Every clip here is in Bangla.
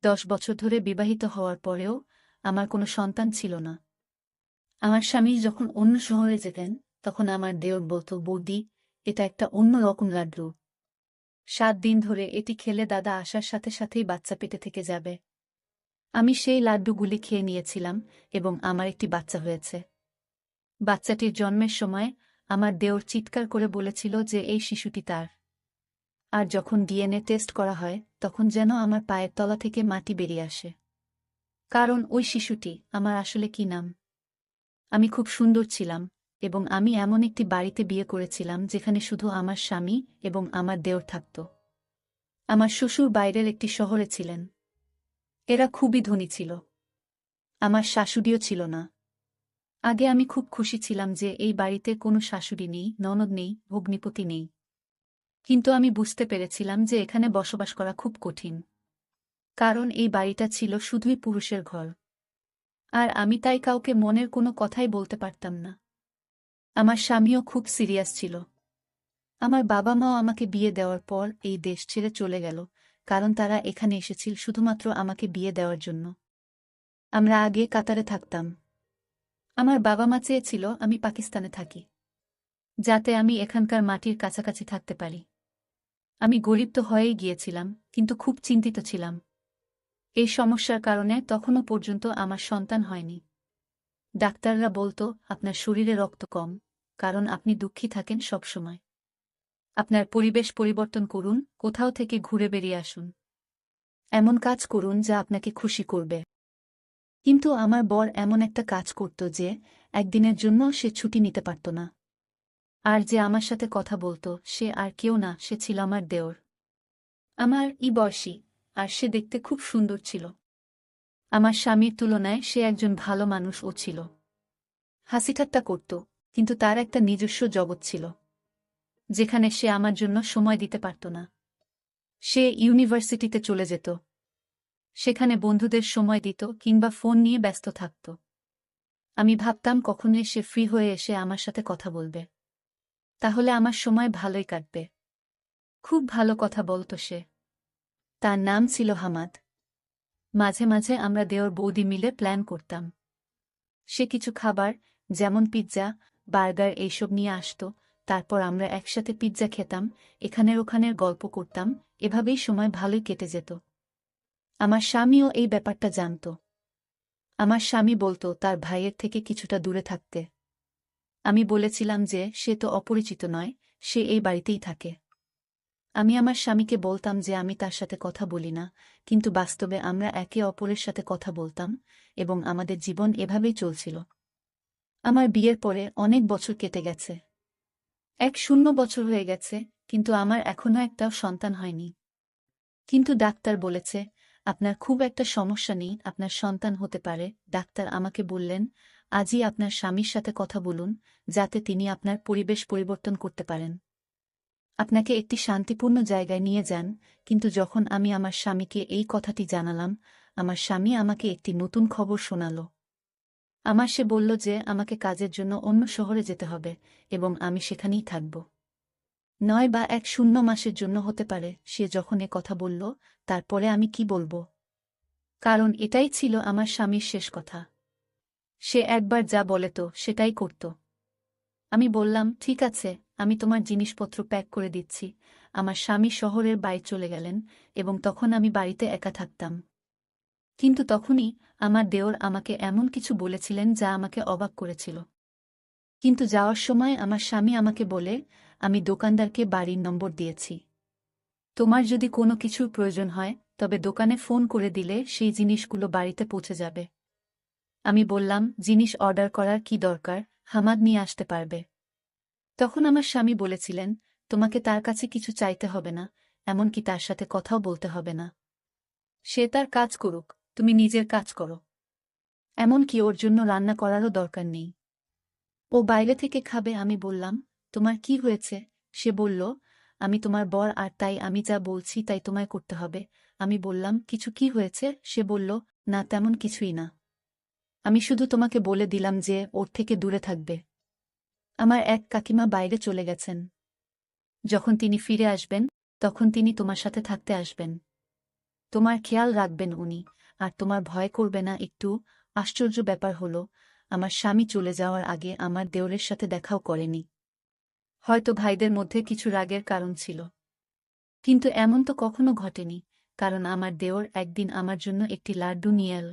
10 বছর ধরে বিবাহিত হওয়ার পরেও আমার কোনো সন্তান ছিল না। আমার স্বামী যখন অন্য শহরে যেতেন, তখন আমার দেওর বলত, বৌদি, এটা একটা অন্য রকম লাড্ডু। 7 দিন ধরে এটি খেলে দাদা আসার সাথে সাথেই বাচ্চা পেটে থেকে যাবে। আমি সেই লাড্ডুগুলি খেয়ে নিয়েছিলাম এবং আমার একটি বাচ্চা হয়েছে। বাচ্চাটির জন্মের সময় আমার দেওর চিৎকার করে বলেছিল যে এই শিশুটি তার। আর যখন ডিএনএ টেস্ট করা হয়, তখন যেন আমার পায়ের তলা থেকে মাটি বেরিয়ে আসে। কারণ ওই শিশুটি আমার আসলে কি নাম? আমি খুব সুন্দর ছিলাম এবং আমি এমন একটি বাড়িতে বিয়ে করেছিলাম যেখানে শুধু আমার স্বামী এবং আমার দেওর থাকত। আমার শ্বশুর বাইরের একটি শহরে ছিলেন। এরা খুবই ধনী ছিল। আমার শাশুড়িও ছিল না। আগে আমি খুব খুশি ছিলাম যে এই বাড়িতে কোনো শাশুড়ি নেই, ননদ নেই, ভগ্নিপতি নেই। কিন্তু আমি বুঝতে পেরেছিলাম যে এখানে বসবাস করা খুব কঠিন। কারণ এই বাড়িটা ছিল শুধুই পুরুষের ঘর। আর আমি তাই কাউকে মনের কোনো কথাই বলতে পারতাম না। আমার স্বামীও খুব সিরিয়াস ছিল। আমার বাবা মাও আমাকে বিয়ে দেওয়ার পর এই দেশ ছেড়ে চলে গেল, কারণ তারা এখানে এসেছিল শুধুমাত্র আমাকে বিয়ে দেওয়ার জন্য। আমরা আগে কাতারে থাকতাম। আমার বাবা মা চেয়েছিল আমি পাকিস্তানে থাকি, যাতে আমি এখানকার মাটির কাছাকাছি থাকতে পারি। আমি গরিব তো হয়েই গিয়েছিলাম, কিন্তু খুব চিন্তিত ছিলাম। এই সমস্যার কারণে তখনও পর্যন্ত আমার সন্তান হয়নি। ডাক্তাররা বলতো, আপনার শরীরে রক্ত কম, কারণ আপনি দুঃখী থাকেন সবসময়। আপনার পরিবেশ পরিবর্তন করুন, কোথাও থেকে ঘুরে বেরিয়ে আসুন। এমন কাজ করুন যা আপনাকে খুশি করবে। কিন্তু আমার বর এমন একটা কাজ করত যে একদিনের জন্য সে ছুটি নিতে পারত না। আর যে আমার সাথে কথা বলতো সে আর কেউ না, সে ছিল আমার দেওর। আমার বয়সী, আর সে দেখতে খুব সুন্দর ছিল। আমার স্বামীর তুলনায় সে একজন ভালো মানুষও ছিল। হাসিঠাট্টা করত, কিন্তু তার একটা নিজস্ব জগৎ ছিল, যেখানে সে আমার জন্য সময় দিতে পারত না। সে ইউনিভার্সিটিতে চলে যেত, সেখানে বন্ধুদের সময় দিত কিংবা ফোন নিয়ে ব্যস্ত থাকত। আমি ভাবতাম কখনোই সে ফ্রি হয়ে এসে আমার সাথে কথা বলবে, তাহলে আমার সময় ভালোই কাটবে। খুব ভালো কথা বলত সে। তার নাম ছিল হামাদ। মাঝে মাঝে আমরা দেওর বৌদি মিলে প্ল্যান করতাম। সে কিছু খাবার, যেমন পিৎজা, বার্গার এইসব নিয়ে আসত, তারপর আমরা একসাথে পিৎজা খেতাম, এখানের ওখানের গল্প করতাম, এভাবেই সময় ভালোই কেটে যেত। আমার স্বামীও এই ব্যাপারটা জানত। আমার স্বামী বলতো তার ভাইয়ের থেকে কিছুটা দূরে থাকতে। আমি বলেছিলাম যে সে তো অপরিচিত নয়, সে এই বাড়িতেই থাকে। আমি আমার স্বামীকে বলতাম যে আমি তার সাথে কথা বলি না, কিন্তু বাস্তবে আমরা একে অপরের সাথে কথা বলতাম এবং আমাদের জীবন এভাবেই চলছিল। আমার বিয়ের পরে অনেক বছর কেটে গেছে। 10 বছর হয়ে গেছে, কিন্তু আমার এখনো একটাও সন্তান হয়নি। কিন্তু ডাক্তার বলেছে, আপনার খুব একটা সমস্যা নেই, আপনার সন্তান হতে পারে। ডাক্তার আমাকে বললেন, আজই আপনার স্বামীর সাথে কথা বলুন, যাতে তিনি আপনার পরিবেশ পরিবর্তন করতে পারেন, আপনাকে একটি শান্তিপূর্ণ জায়গায় নিয়ে যান। কিন্তু যখন আমি আমার স্বামীকে এই কথাটি জানালাম, আমার স্বামী আমাকে একটি নতুন খবর শোনাল। সে বলল যে আমাকে কাজের জন্য অন্য শহরে যেতে হবে এবং আমি সেখানেই থাকব। 9 বা 10 মাসের জন্য হতে পারে। সে যখন কথা বলল, তারপরে আমি কি বলবো? কারণ এটাই ছিল আমার স্বামীর শেষ কথা। সে একবার যা বলে তো সেটাই করত। আমি বললাম, ঠিক আছে, আমি তোমার জিনিসপত্র প্যাক করে দিচ্ছি। আমার স্বামী শহরের বাইরে চলে গেলেন এবং তখন আমি বাড়িতে একা থাকতাম। কিন্তু তখনই আমার দেওর আমাকে এমন কিছু বলেছিলেন যা আমাকে অবাক করেছিল। কিন্তু যাওয়ার সময় আমার স্বামী আমাকে বলে, আমি দোকানদারকে বাড়ির নম্বর দিয়েছি। তোমার যদি কোনো কিছুর প্রয়োজন হয়, তবে দোকানে ফোন করে দিলে সেই জিনিসগুলো বাড়িতে পৌঁছে যাবে। আমি বললাম, জিনিস অর্ডার করার কি দরকার, হামাদ নিয়ে আসতে পারবে। তখন আমার স্বামী বলেছিলেন, তোমাকে তার কাছে কিছু চাইতে হবে না, এমনকি তার সাথে কথাও বলতে হবে না। সে তার কাজ করুক, তুমি নিজের কাজ করো। এমনকি ওর জন্য রান্না করারও দরকার নেই। ও বাইরে থেকে খাবে। আমি বললাম, তোমার কি হয়েছে? সে বলল, আমি তোমার বর, আর তাই আমি যা বলছি তাই তোমায় করতে হবে। আমি বললাম, কিছু কি হয়েছে? সে বলল, না তেমন কিছুই না। আমি শুধু তোমাকে বলে দিলাম যে ওর থেকে দূরে থাকবে। আমার এক কাকিমা বাইরে চলে গেছেন। যখন তিনি ফিরে আসবেন, তখন তিনি তোমার সাথে থাকতে আসবেন। তোমার খেয়াল রাখবেন উনি, আর তোমার ভয় করবে না একটু। আশ্চর্য ব্যাপার হলো, আমার স্বামী চলে যাওয়ার আগে আমার দেওরের সাথে দেখাও করেনি। হয়তো ভাইদের মধ্যে কিছু রাগের কারণ ছিল, কিন্তু এমন তো কখনো ঘটেনি, কারণ আমার দেওর একদিন আমার জন্য একটি লাড্ডু নিয়ে এল।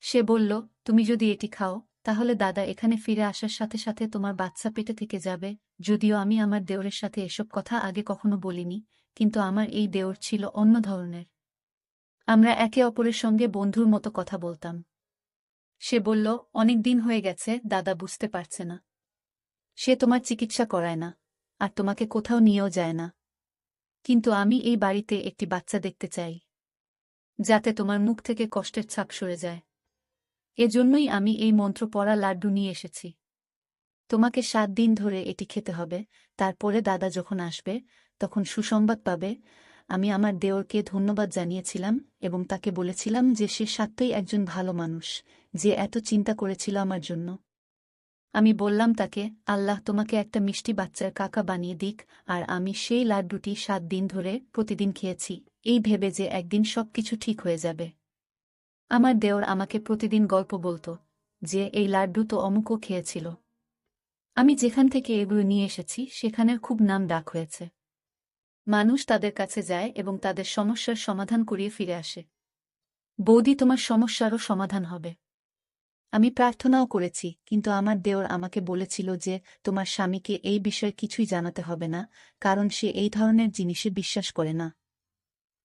সে বলল, তুমি যদি এটি খাও তাহলে দাদা এখানে ফিরে আসার সাথে সাথে তোমার বাচ্চা পেটে থেকে যাবে। যদিও আমি আমার দেওরের সাথে এসব কথা আগে কখনো বলিনি, কিন্তু আমার এই দেওর ছিল অন্য ধরনের। আমরা একে অপরের সঙ্গে বন্ধুর মতো কথা বলতাম। সে বলল, অনেক দিন হয়ে গেছে, দাদা বুঝতে পারছে না। সে তোমার চিকিৎসা করায় না, আর তোমাকে কোথাও নিয়েও যায় না। কিন্তু আমি এই বাড়িতে একটি বাচ্চা দেখতে চাই, যাতে তোমার মুখ থেকে কষ্টের ছাপ সরে যায়। এজন্যই আমি এই মন্ত্র পড়া লাড্ডু নিয়ে এসেছি। তোমাকে 7 দিন ধরে এটি খেতে হবে, তারপরে দাদা যখন আসবে তখন সুসংবাদ পাবে। আমি আমার দেওরকে ধন্যবাদ জানিয়েছিলাম এবং তাকে বলেছিলাম যে সে সত্যিই একজন ভালো মানুষ, যে এত চিন্তা করেছিল আমার জন্য। আমি বললাম তাকে, আল্লাহ তোমাকে একটা মিষ্টি বাচ্চার কাকা বানিয়ে দিক। আর আমি সেই লাড্ডুটি 7 দিন ধরে প্রতিদিন খেয়েছি, এই ভেবে যে একদিন সবকিছু ঠিক হয়ে যাবে। আমার দেওর আমাকে প্রতিদিন গল্প বলতো যে এই লাড্ডু তো অমুকও খেয়েছিল। আমি যেখান থেকে এগুলো নিয়ে এসেছি সেখানের খুব নাম ডাক হয়েছে। মানুষ তাদের কাছে যায় এবং তাদের সমস্যার সমাধান করিয়ে ফিরে আসে। বৌদি, তোমার সমস্যারও সমাধান হবে। আমি প্রার্থনাও করেছি, কিন্তু আমার দেওর আমাকে বলেছিল যে তোমার স্বামীকে এই বিষয়ে কিছুই জানাতে হবে না, কারণ সে এই ধরনের জিনিসে বিশ্বাস করে না।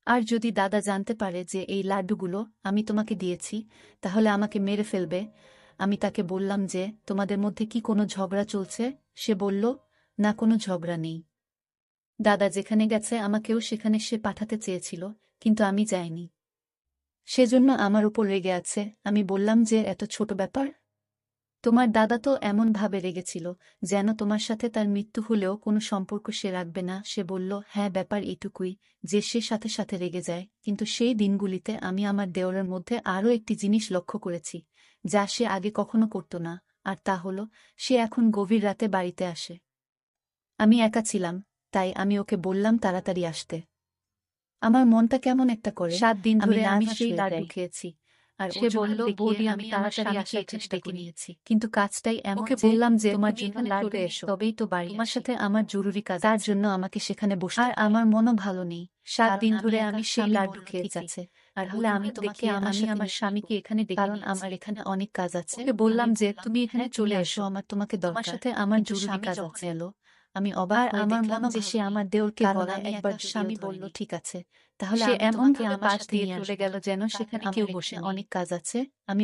আর যদি দাদা জানতে পারে যে এই লাড্ডুগুলো আমি তোমাকে দিয়েছি, তাহলে আমাকে মেরে ফেলবে। আমি তাকে বললাম যে তোমাদের মধ্যে কি কোনো ঝগড়া চলছে? সে বলল, না, কোনো ঝগড়া নেই। দাদা যেখানে গেছে আমাকেও সেখানে সে পাঠাতে চেয়েছিল, কিন্তু আমি যাইনি। সেজন্য আমার উপর রেগে আছে। আমি বললাম যে এত ছোট ব্যাপার। তোমার দাদা তো এমনভাবে রেগেছিল যেন তোমার সাথে তার মৃত্যু হলেও কোনো সম্পর্ক সে রাখবে না। সে বলল, হ্যাঁ, ব্যাপার এটুকুই যে সে সাথে সাথে রেগে যায়। কিন্তু সেই দিনগুলিতে আমি আমার দেওরের মধ্যে আরও একটি জিনিস লক্ষ্য করেছি, যা সে আগে কখনো করত না, আর তা হল সে এখন গভীর রাতে বাড়িতে আসে। আমি একা ছিলাম, তাই আমি ওকে বললাম তাড়াতাড়ি আসতে। আমার মনটা কেমন একটা করে। 7 দিন ধরে আমি সেই লাড্ডু খেয়েছি, আর সে বলল, বৌদি, আমি তাড়াতাড়ি আসার চেষ্টা করেছি, কিন্তু কাজটাই এমন। ওকে বললাম যে তোমার জন্য লাড্ডু এসো, তবেই তো বাড়ি। তোমার সাথে আমার জরুরি কাজ, তার জন্য আমাকে সেখানে বসতে। আর আমার মনও ভালো নেই। 7 দিন ধরে আমি সেই লাড্ডু খেয়ে যাচ্ছে। আর হলে আমি তোমাকে আমি আমার স্বামীকে এখানে ডেকে, কারণ আমার এখানে অনেক কাজ আছে। ওকে বললাম যে তুমি এখানে চলে এসো, আমার তোমাকে দরকার। তোমার সাথে আমার জরুরি কাজ আছে। এলো। আমি অবাক হয়ে আমার মনে যে সে আমার দেওরকে বলা একবার স্বামী বলল, ঠিক আছে, তাহলে সে এমন ভাবে পাশ দিয়ে চলে গেল যেন সেখানে কেউ বসে অনেক কাজ আছে।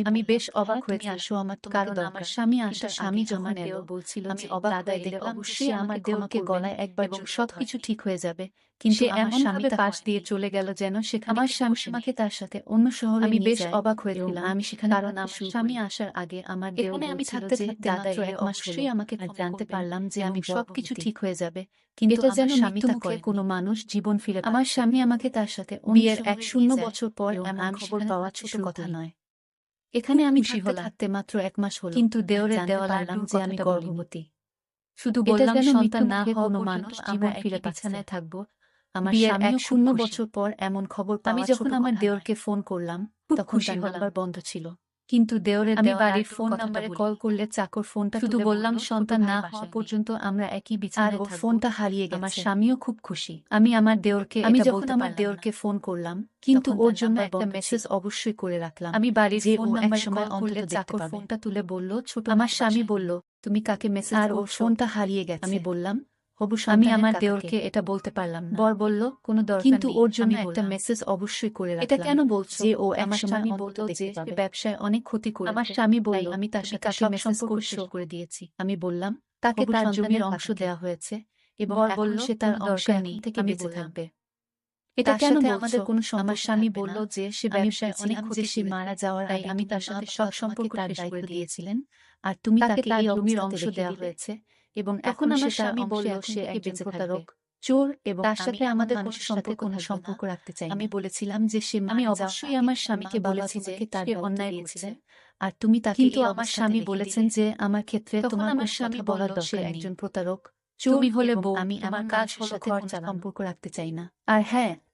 আমি বেশ অবাক হয়েছি। আসো, আমার তোমাকে দরকার। আমার স্বামী আসার স্বামী যখন এলো বলছিল, আমি অবাক হয়ে দেখলাম অবশ্যই আমার দেওরকে গলায় একবার এবং সবকিছু ঠিক হয়ে যাবে। কিন্তু এমন ভাবে পাশ দিয়ে চলে গেল যেন সেখানে আমার স্বামী আমাকে তার সাথে অন্য শহরে নিয়ে যায়। আমি বেশ অবাক হয়েছিলাম। আমি সেখানে, কারণ আমার স্বামী আসার আগে আমার দেওর আমি থাকতে দাদা এক মাস হলেই আমাকে জানতে পারলাম যে আমি সবকিছু ঠিক হয়ে যাবে। কিন্তু এটা যেন মৃত্যুমুখে কোনো মানুষ জীবন ফিরে। আমার স্বামী আমাকে তার সাথে বিয়ের 1 বছর পর এমন খবর পাওয়া ছোট কথা নয়। এখানে আমি থাকতে মাত্র 1 মাস হলো, কিন্তু দেওরের দেওয়া লাড্ডুর যে আমি গর্ভবতী। শুধু বললাম সন্তান না হওয়া কোনো মানুষ জীবন ফিরে বিছানায় থাকবো। আমার স্বামী 1 বছর পর এমন খবর পাওয়া। আমি যখন আমার দেওরকে ফোন করলাম তখন তার নাম্বার বন্ধ ছিল। কিন্তু দেওরের আমি বাড়ির ফোন নাম্বারে কল করলে চাকর ফোনটা শুধু বললাম সন্তান না হওয়া পর্যন্ত আমরা একই বিছানায় থাকব। আর ওর ফোনটা হারিয়ে গেছে। আমার স্বামীও খুব খুশি। আমি আমার দেওরকে যখন আমার দেওরকে ফোন করলাম, কিন্তু ওর জন্য একটা মেসেজ অবশ্যই করে রাখলাম। আমি বাড়ির ফোন নাম্বারে কল করলে চাকর ফোনটা তুলে বলল, ছোট। আমার স্বামী বলল, তুমি কাকে মেসেজ করছো? আর ওর ফোনটা হারিয়ে গেছে। আমি বললাম, আমি আমার দেওরকে এটা বলতে পারলাম না। বর বলল, কোনো দরকার নেই, কিন্তু ওর জন্য একটা মেসেজ অবশ্যই করে রাখলাম। এটা কেন বলছো? যে ও আমার স্বামী বলল যে সে ব্যবসায় অনেক ক্ষতি করেছে। আমার স্বামী বলল, আমি তার সাথে সব সম্পর্ক শেষ করে দিয়েছি। আমি বললাম, তাকে তার জমির অংশ দেওয়া হয়েছে এবং বর বলল সে তার অংশ থেকে বেঁচে থাকবে। এটা কেন আমাদের কোনো সম্পর্ক? আমার স্বামী বলল যে সে ব্যবসায় অনেক ক্ষতি, সে মারা যাওয়ার আগে আমি তার সাথে সব সম্পর্ক শেষ করে দিয়েছিলেন, আর তুমি তাকে এই জমির অংশ দেওয়া হয়েছে এবং এখন আমার স্বামী বলল সে একজন প্রতারক, চোর, এবং তার সাথে আমাদের কোনো সম্পর্ক রাখতে চাই। আমি বলেছিলাম যে সে, আমি অবশ্যই আমার স্বামীকে বলেছি যে তার অন্যায় করেছে, আর তুমি তাকে। কিন্তু আমার স্বামী বলেছেন যে আমার ক্ষেত্রে তোমার আমার স্বামী বলার দরকার নেই, একজন প্রতারক, তুমি হলে বউ, আমি আমার কাজ হলো ঘর চালানো, সম্পর্ক রাখতে চাই না। আর হ্যাঁ,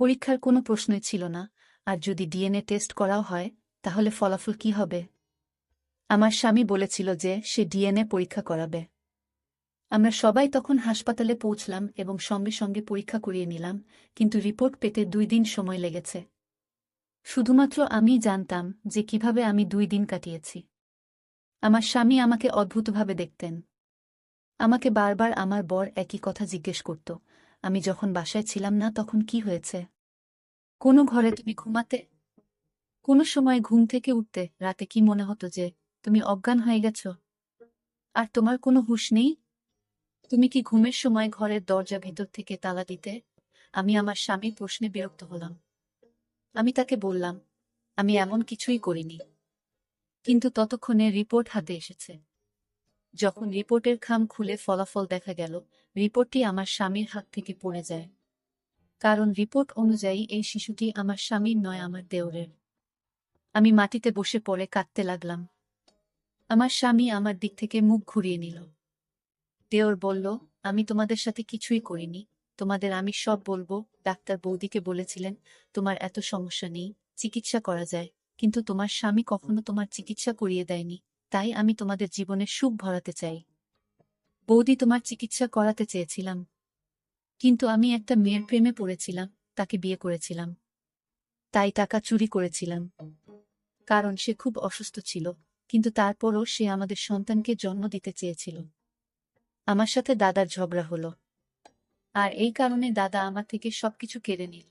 পরীক্ষার কোনো প্রশ্নই ছিল না, আর যদি ডিএনএ টেস্ট করাও হয় তাহলে ফলাফল কি হবে? আমার স্বামী বলেছিল যে সে ডিএনএ পরীক্ষা করাবে। আমরা সবাই তখন হাসপাতালে পৌঁছলাম এবং সঙ্গে সঙ্গে পরীক্ষা করিয়ে নিলাম, কিন্তু রিপোর্ট পেতে 2 দিন সময় লেগেছে। শুধুমাত্র আমিই জানতাম যে কিভাবে আমি 2 দিন কাটিয়েছি। আমার স্বামী আমাকে অদ্ভুতভাবে দেখতেন। আমাকে বারবার আমার বর একই কথা জিজ্ঞেস করত, আমি যখন বাসায় ছিলাম না তখন কি হয়েছে? কোনো ঘরে তুমি ঘুমাতে? কোনো সময় ঘুম থেকে উঠতে রাতে কি মনে হতো যে তুমি অজ্ঞান হয়ে গেছ আর তোমার কোনো হুঁশ নেই? তুমি কি ঘুমের সময় ঘরের দরজা ভেতর থেকে তালা দিতে? আমি আমার স্বামীর প্রশ্নে বিরক্ত হলাম। আমি তাকে বললাম, আমি এমন কিছুই করিনি। কিন্তু ততক্ষণে রিপোর্ট হাতে এসেছে। যখন রিপোর্টের খাম খুলে ফলাফল দেখা গেল, রিপোর্টটি আমার স্বামীর হাত থেকে পড়ে যায়। কারণ রিপোর্ট অনুযায়ী এই শিশুটি আমার স্বামীর নয়, আমার দেওরের। আমি মাটিতে বসে পড়ে কাঁদতে লাগলাম। আমার স্বামী আমার দিক থেকে মুখ ঘুরিয়ে নিল। দেওর বলল, আমি তোমাদের সাথে কিছুই করিনি, তোমাদের আমি সব বলবো। ডাক্তার বৌদিকে বলেছিলেন তোমার এত সমস্যা নেই, চিকিৎসা করা যায়, কিন্তু তোমার স্বামী কখনো তোমার চিকিৎসা করিয়ে দেয়নি, তাই আমি তোমাদের জীবনে সুখ ভরাতে চাই। বৌদি, তোমার চিকিৎসা করাতে চেয়েছিলাম, কিন্তু আমি একটা মেয়ের প্রেমে পড়েছিলাম, তাকে বিয়ে করেছিলাম, তাই টাকা চুরি করেছিলাম। কারণ সে খুব অসুস্থ ছিল, কিন্তু তারপরও সে আমাদের সন্তানকে জন্ম দিতে চেয়েছিল। আমার সাথে দাদার ঝগড়া হলো, আর এই কারণে দাদা আমার থেকে সবকিছু কেড়ে নিল।